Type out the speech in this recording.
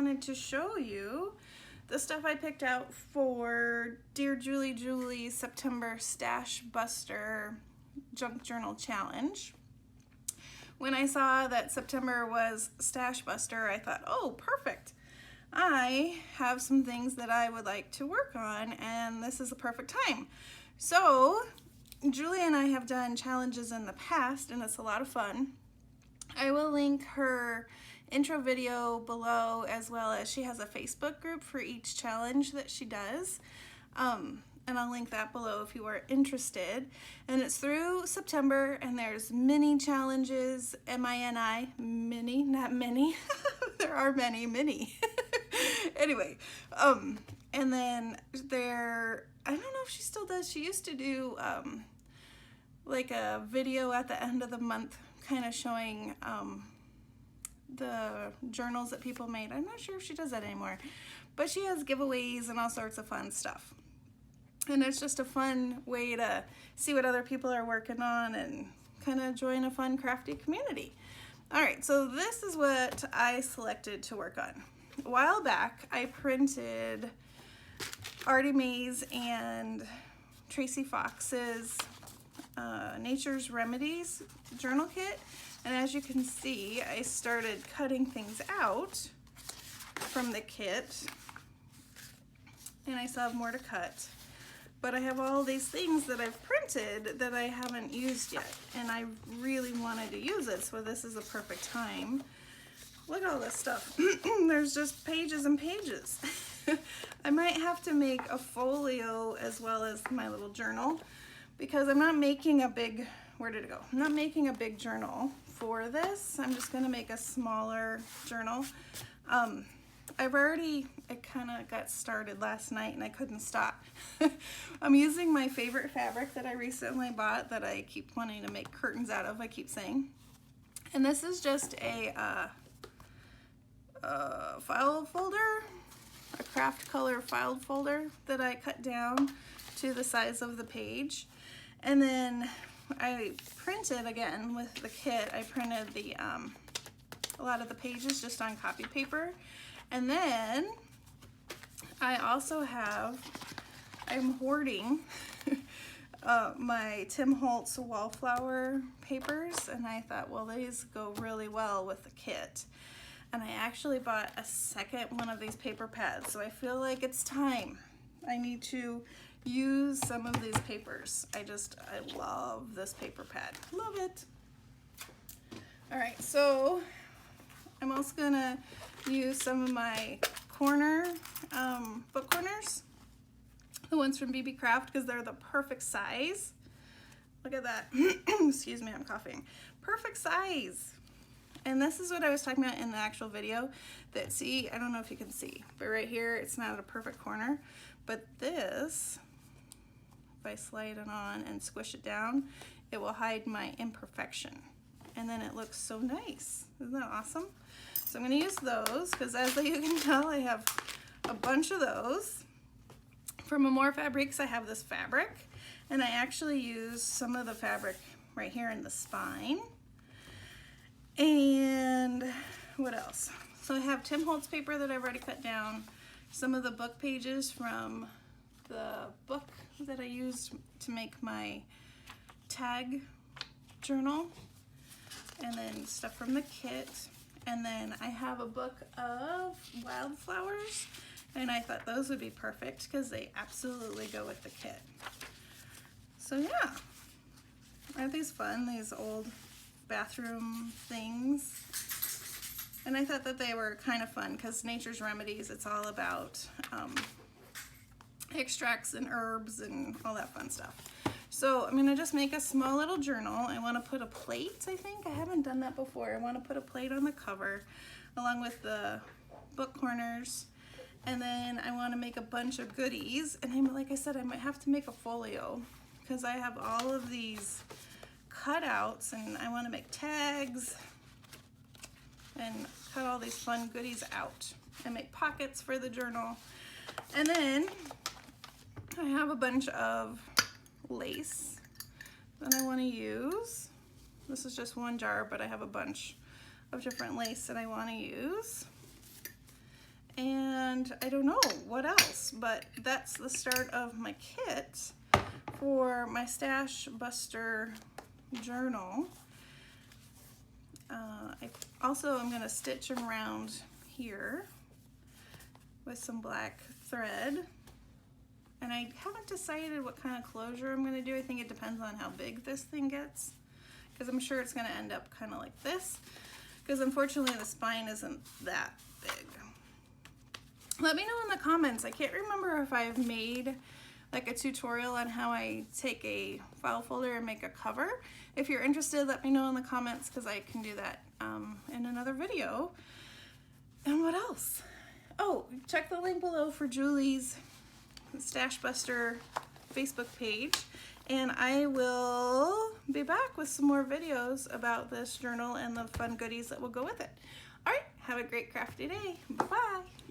wanted to show you the stuff I picked out for Dear Julie Julie's September Stashbuster Junk Journal Challenge. When I saw that September was Stashbuster, I thought, oh, perfect. I have some things that I would like to work on, and this is the perfect time. So, Julie and I have done challenges in the past, and it's a lot of fun. I will link her intro video below, as well as she has a Facebook group for each challenge that she does. And I'll link that below if you are interested. And it's through September, and there's mini challenges, M-I-N-I, mini, not many. There are many. Anyway, and then I don't know if she still does, she used to do like a video at the end of the month kind of showing the journals that people made. I'm not sure if she does that anymore, but she has giveaways and all sorts of fun stuff. And it's just a fun way to see what other people are working on and kind of join a fun crafty community. All right, so this is what I selected to work on. A while back, I printed Artie Mae's and Tracy Fox's Nature's Remedies journal kit. And as you can see, I started cutting things out from the kit, and I still have more to cut. But I have all these things that I've printed that I haven't used yet, and I really wanted to use it, so this is a perfect time. Look at all this stuff. There's just pages and pages. I might have to make a folio as well as my little journal, because I'm not making a big, where did it go? I'm not making a big journal for this. I'm just gonna make a smaller journal. I kind of got started last night and I couldn't stop. I'm using my favorite fabric that I recently bought that I keep wanting to make curtains out of, I keep saying. And this is just a file folder, a craft color file folder that I cut down to the size of the page. And then I printed, again with the kit, I printed the a lot of the pages just on copy paper. And then I also have, I'm hoarding my Tim Holtz wallflower papers, and I thought, well, these go really well with the kit. And I actually bought a second one of these paper pads, so I feel like it's time. I need to use some of these papers. I love this paper pad. Love it. All right, so I'm also gonna use some of my book corners, the ones from BB Craft, because they're the perfect size. Look at that. Excuse me, I'm coughing. Perfect size. And this is what I was talking about in the actual video. That, see, I don't know if you can see, but right here, it's not a perfect corner. But this, if I slide it on and squish it down, it will hide my imperfection. And then it looks so nice. Isn't that awesome? So I'm gonna use those, because as you can tell, I have a bunch of those. From Amore Fabrics, I have this fabric, and I actually use some of the fabric right here in the spine. And what else? So I have Tim Holtz paper that I've already cut down, some of the book pages from the book that I used to make my tag journal, and then stuff from the kit. And then I have a book of wildflowers, and I thought those would be perfect because they absolutely go with the kit. So yeah, aren't these fun, these old bathroom things? And I thought that they were kind of fun because Nature's Remedies, it's all about extracts and herbs and all that fun stuff. So I'm gonna just make a small little journal. I wanna put a plate, I think. I haven't done that before. I wanna put a plate on the cover along with the book corners. And then I wanna make a bunch of goodies. And like I said, I might have to make a folio because I have all of these cutouts, and I wanna make tags and cut all these fun goodies out and make pockets for the journal. And then I have a bunch of lace that I want to use. This is just one jar, but I have a bunch of different lace that I want to use. And I don't know what else, but that's the start of my kit for my Stashbuster journal. I also am going to stitch around here with some black thread. And I haven't decided what kind of closure I'm going to do. I think it depends on how big this thing gets, because I'm sure it's going to end up kind of like this, because unfortunately the spine isn't that big. Let me know in the comments. I can't remember if I've made like a tutorial on how I take a file folder and make a cover. If you're interested, let me know in the comments, because I can do that in another video. And what else? Oh, check the link below for Julie's Stashbuster Facebook page, and I will be back with some more videos about this journal and the fun goodies that will go with it. All right, have a great crafty day. Bye-bye.